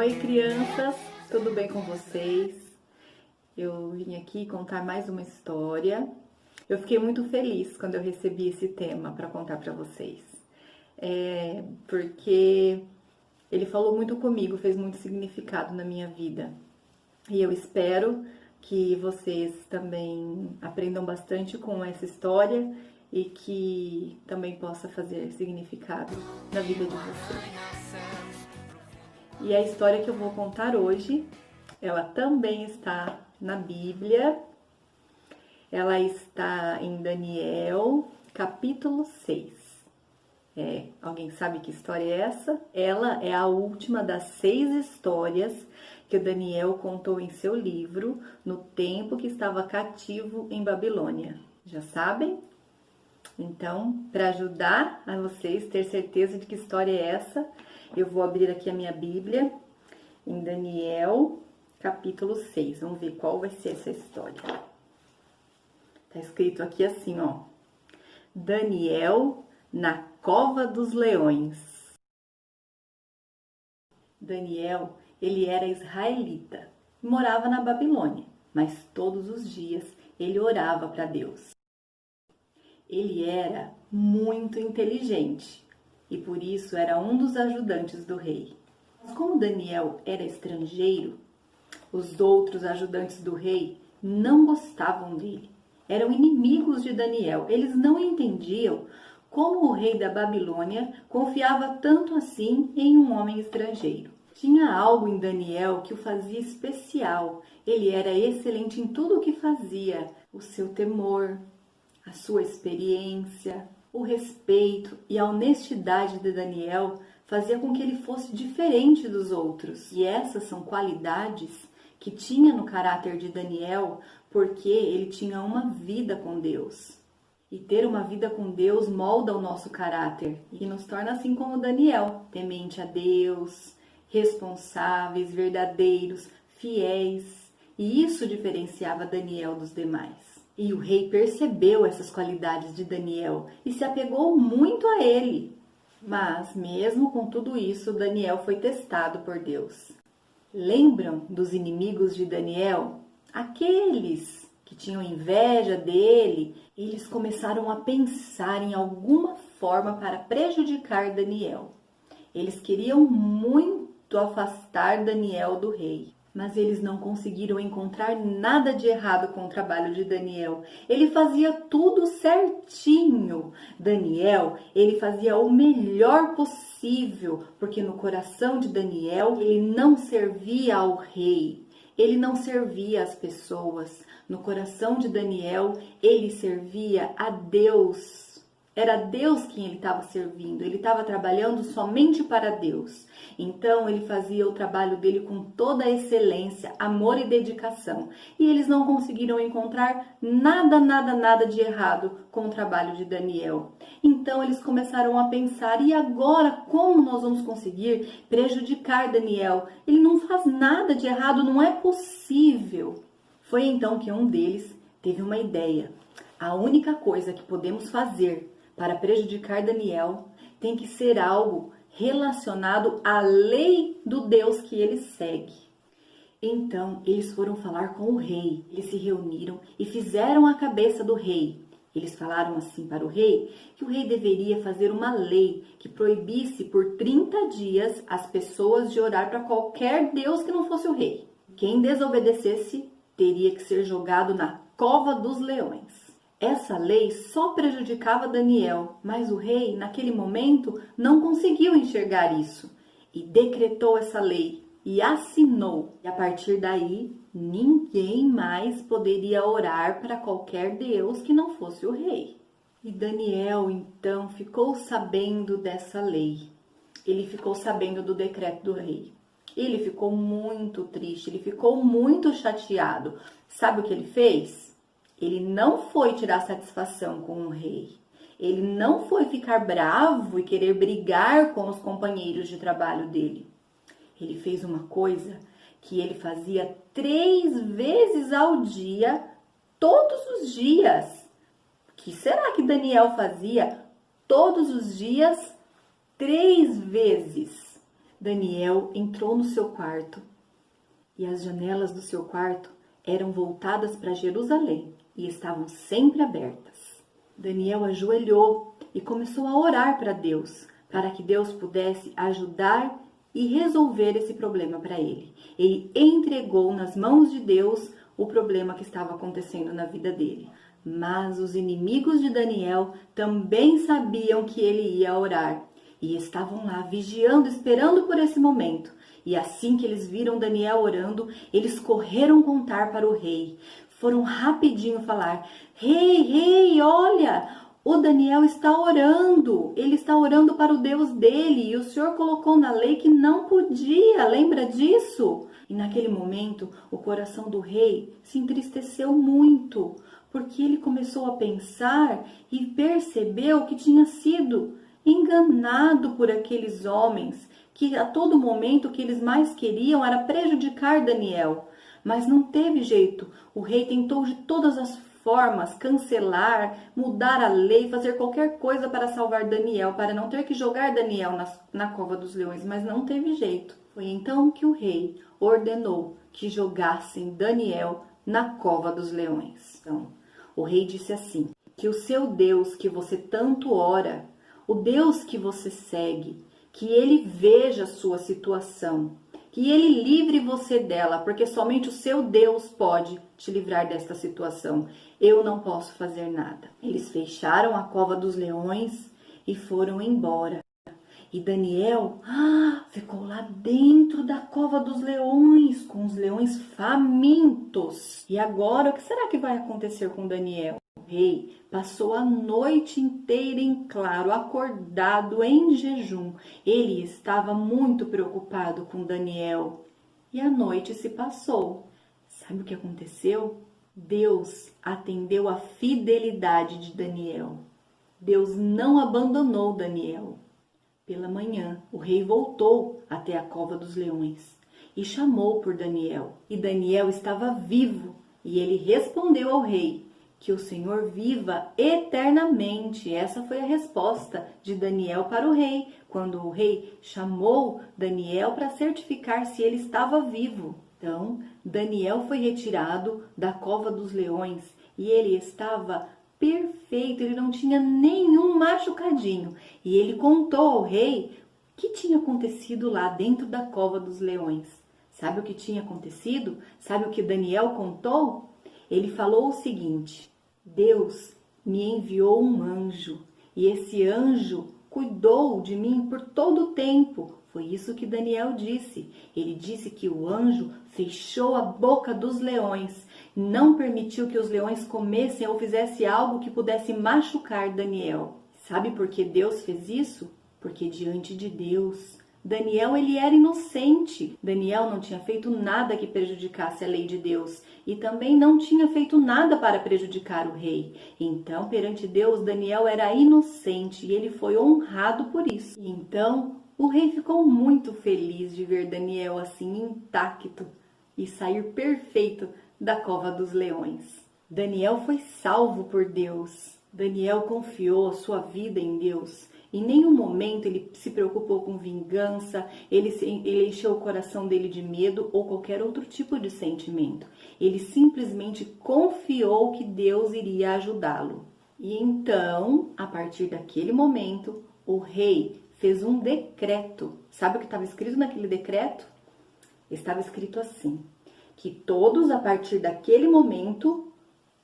Oi, crianças, tudo bem com vocês? Eu vim aqui contar mais uma história. Eu fiquei muito feliz quando eu recebi esse tema para contar para vocês. Porque ele falou muito comigo, fez muito significado na minha vida. E eu espero que vocês também aprendam bastante com essa história e que também possa fazer significado na vida de vocês. E a história que eu vou contar hoje, ela também está na Bíblia. Ela está em Daniel, capítulo 6. Alguém sabe que história é essa? Ela é a última das 6 histórias que o Daniel contou em seu livro no tempo que estava cativo em Babilônia. Já sabem? Então, para ajudar a vocês ter certeza de que história é essa, eu vou abrir aqui a minha Bíblia em Daniel, capítulo 6. Vamos ver qual vai ser essa história. Tá escrito aqui assim, ó. Daniel na cova dos leões. Daniel, ele era israelita e morava na Babilônia, mas todos os dias ele orava para Deus. Ele era muito inteligente e por isso era um dos ajudantes do rei. Mas como Daniel era estrangeiro, os outros ajudantes do rei não gostavam dele. Eram inimigos de Daniel. Eles não entendiam como o rei da Babilônia confiava tanto assim em um homem estrangeiro. Tinha algo em Daniel que o fazia especial. Ele era excelente em tudo o que fazia. O seu temor, a sua experiência, o respeito e a honestidade de Daniel fazia com que ele fosse diferente dos outros. E essas são qualidades que tinha no caráter de Daniel, porque ele tinha uma vida com Deus. E ter uma vida com Deus molda o nosso caráter e nos torna assim como Daniel, temente a Deus, responsáveis, verdadeiros, fiéis. E isso diferenciava Daniel dos demais. E o rei percebeu essas qualidades de Daniel e se apegou muito a ele. Mas, mesmo com tudo isso, Daniel foi testado por Deus. Lembram dos inimigos de Daniel? Aqueles que tinham inveja dele, eles começaram a pensar em alguma forma para prejudicar Daniel. Eles queriam muito afastar Daniel do rei. Mas eles não conseguiram encontrar nada de errado com o trabalho de Daniel. Ele fazia tudo certinho. Daniel, ele fazia o melhor possível, porque no coração de Daniel, ele não servia ao rei. Ele não servia às pessoas. No coração de Daniel, ele servia a Deus. Era Deus quem ele estava servindo, ele estava trabalhando somente para Deus. Então ele fazia o trabalho dele com toda a excelência, amor e dedicação. E eles não conseguiram encontrar nada de errado com o trabalho de Daniel. Então eles começaram a pensar, e agora como nós vamos conseguir prejudicar Daniel? Ele não faz nada de errado, não é possível. Foi então que um deles teve uma ideia. A única coisa que podemos fazer para prejudicar Daniel tem que ser algo relacionado à lei do Deus que ele segue. Então, eles foram falar com o rei. Eles se reuniram e fizeram a cabeça do rei. Eles falaram assim para o rei que o rei deveria fazer uma lei que proibisse por 30 dias as pessoas de orar para qualquer Deus que não fosse o rei. Quem desobedecesse teria que ser jogado na cova dos leões. Essa lei só prejudicava Daniel, mas o rei, naquele momento, não conseguiu enxergar isso e decretou essa lei e assinou. E a partir daí, ninguém mais poderia orar para qualquer Deus que não fosse o rei. E Daniel, então, ficou sabendo dessa lei. Ele ficou sabendo do decreto do rei. Ele ficou muito triste, ele ficou muito chateado. Sabe o que ele fez? Ele não foi tirar satisfação com o rei. Ele não foi ficar bravo e querer brigar com os companheiros de trabalho dele. Ele fez uma coisa que ele fazia 3 vezes ao dia, todos os dias. O que será que Daniel fazia todos os dias, 3 vezes? Daniel entrou no seu quarto e as janelas do seu quarto eram voltadas para Jerusalém e estavam sempre abertas. Daniel ajoelhou e começou a orar para Deus, para que Deus pudesse ajudar e resolver esse problema para ele. Ele entregou nas mãos de Deus o problema que estava acontecendo na vida dele. Mas os inimigos de Daniel também sabiam que ele ia orar e estavam lá vigiando, esperando por esse momento. E assim que eles viram Daniel orando, eles correram contar para o rei. Foram rapidinho falar: Rei, olha, o Daniel está orando. Ele está orando para o Deus dele e o Senhor colocou na lei que não podia. Lembra disso? E naquele momento, o coração do rei se entristeceu muito, porque ele começou a pensar e percebeu que tinha sido enganado por aqueles homens, que a todo momento o que eles mais queriam era prejudicar Daniel. Mas não teve jeito. O rei tentou de todas as formas cancelar, mudar a lei, fazer qualquer coisa para salvar Daniel, para não ter que jogar Daniel na cova dos leões, mas não teve jeito. Foi então que o rei ordenou que jogassem Daniel na cova dos leões. Então, o rei disse assim: que o seu Deus que você tanto ora, o Deus que você segue, que ele veja a sua situação, que ele livre você dela, porque somente o seu Deus pode te livrar desta situação. Eu não posso fazer nada. Eles fecharam a cova dos leões e foram embora. E Daniel ficou lá dentro da cova dos leões, com os leões famintos. E agora, o que será que vai acontecer com Daniel? O rei passou a noite inteira em claro, acordado em jejum. Ele estava muito preocupado com Daniel. E a noite se passou. Sabe o que aconteceu? Deus atendeu a fidelidade de Daniel. Deus não abandonou Daniel. Pela manhã, o rei voltou até a cova dos leões e chamou por Daniel. E Daniel estava vivo e ele respondeu ao rei: que o Senhor viva eternamente. Essa foi a resposta de Daniel para o rei, quando o rei chamou Daniel para certificar se ele estava vivo. Então, Daniel foi retirado da cova dos leões e ele estava perfeito, ele não tinha nenhum machucadinho. E ele contou ao rei o que tinha acontecido lá dentro da cova dos leões. Sabe o que tinha acontecido? Sabe o que Daniel contou? Ele falou o seguinte: Deus me enviou um anjo e esse anjo cuidou de mim por todo o tempo. Foi isso que Daniel disse. Ele disse que o anjo fechou a boca dos leões, não permitiu que os leões comessem ou fizessem algo que pudesse machucar Daniel. Sabe por que Deus fez isso? Porque diante de Deus, Daniel ele era inocente. Daniel não tinha feito nada que prejudicasse a lei de Deus e também não tinha feito nada para prejudicar o rei. Então, perante Deus, Daniel era inocente e ele foi honrado por isso. Então, o rei ficou muito feliz de ver Daniel assim intacto e sair perfeito da cova dos leões. Daniel foi salvo por Deus. Daniel confiou a sua vida em Deus. Em nenhum momento ele se preocupou com vingança, ele encheu o coração dele de medo ou qualquer outro tipo de sentimento. Ele simplesmente confiou que Deus iria ajudá-lo. E então, a partir daquele momento, o rei fez um decreto. Sabe o que estava escrito naquele decreto? Estava escrito assim: que todos, a partir daquele momento,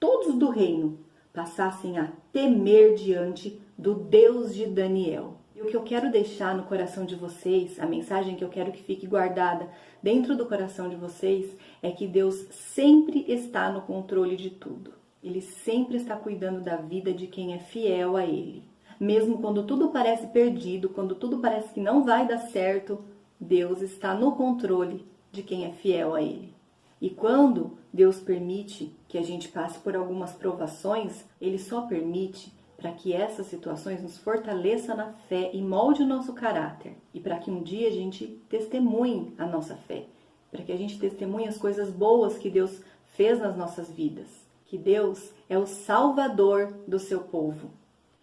todos do reino, passassem a temer diante do Deus de Daniel. E o que eu quero deixar no coração de vocês, a mensagem que eu quero que fique guardada dentro do coração de vocês, é que Deus sempre está no controle de tudo. Ele sempre está cuidando da vida de quem é fiel a Ele. Mesmo quando tudo parece perdido, quando tudo parece que não vai dar certo, Deus está no controle de quem é fiel a Ele. E quando Deus permite que a gente passe por algumas provações, Ele só permite para que essas situações nos fortaleçam na fé e molde o nosso caráter. E para que um dia a gente testemunhe a nossa fé. Para que a gente testemunhe as coisas boas que Deus fez nas nossas vidas. Que Deus é o Salvador do seu povo.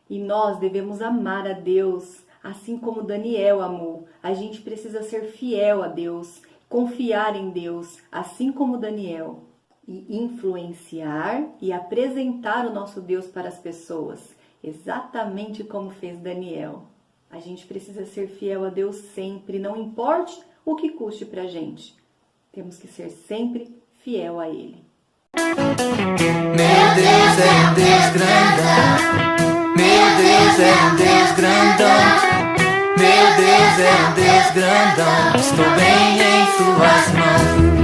E nós devemos amar a Deus, Assim como Daniel amou, a gente precisa ser fiel a Deus, confiar em Deus, assim como Daniel, e influenciar e apresentar o nosso Deus para as pessoas, exatamente como fez Daniel. A gente precisa ser fiel a Deus sempre, não importe o que custe pra gente. Temos que ser sempre fiel a Ele. Meu Deus é um Deus grandão. Meu Deus é um Deus grandão. Meu Deus é um Deus grandão. Estou bem em suas mãos.